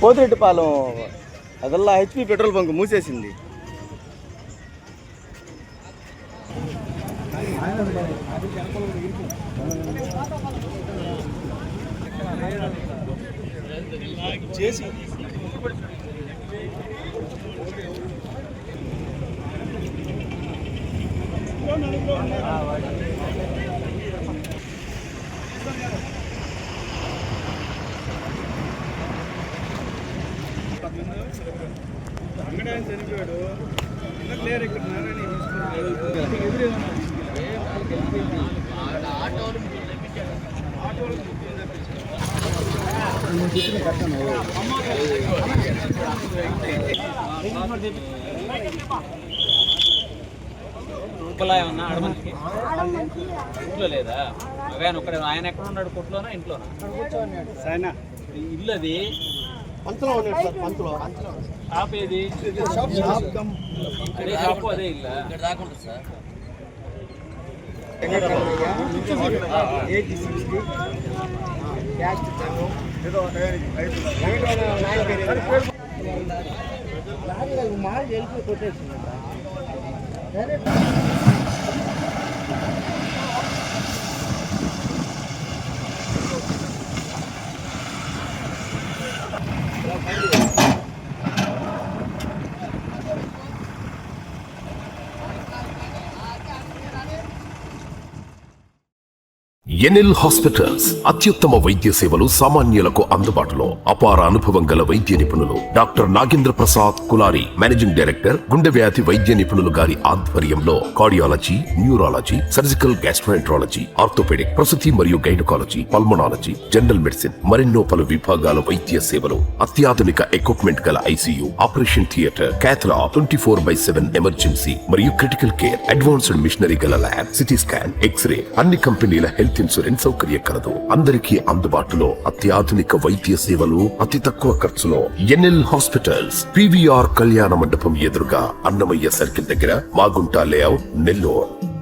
పోతిరెడ్డిపాలెం అదల్లా HP petrol bunk మూసేసింది. చేసి అంగడే చనిపోయాడు. క్లియర్ ఇక్కడ ఏమన్నా ఇంట్లో లేదా? ఆయన ఒక్కడ ఆయన ఎక్కడ ఉన్నాడు? కొట్లోనా ఇంట్లోనా? ఇల్లు అది పంతలో ఉన్నాడు సార్. పంతలో షాప్ ఏది? అదే షాపు అదే ఇల్లు ఇక్కడ దాకా ఉంటుంది సార్. ఎన్ఎల్ హాస్పిటల్స్ అత్యుత్తమ వైద్య సేవలు సామాన్యులకు అందుబాటులో. అపార అనుభవం గల వైద్య నిపుణులు doctor Nagendra Prasad Kulari, managing director, గుండె వ్యాధి వైద్య నిపుణులు గారి ఆధ్వర్యంలో cardiology, neurology, surgical gastroenterology, orthopaedic, ప్రసూతి మరియు గైనకాలజీ, పల్మనాలజీ, జనరల్ మెడిసిన్ మరెన్నో పలు విభాగాల వైద్య సేవలు. అత్యాధునిక ఎక్విప్మెంట్ గల ఐసీయూ, ఆపరేషన్ థియేటర్, క్యాథ్లా, 24/7 ఎమర్జెన్సీ మరియు క్రిటికల్ కేర్, అడ్వాన్స్డ్ మిషనరీ గల ల్యాబ్, సిటీ స్కాన్, ఎక్స్రే, అన్ని కంపెనీల హెల్త్ ఇన్సూరెన్స్ సౌకర్యం కలదు. అందరికీ అందుబాటులో అత్యాధునిక వైద్య సేవలు అతి తక్కువ ఖర్చులో. ఎన్ఎల్ హాస్పిటల్స్, పివిఆర్ కళ్యాణ మండపం ఎదురుగా, అన్నమయ్య సర్కిల్ దగ్గర, మాగుంట లేఅవుట్, నెల్లూరు.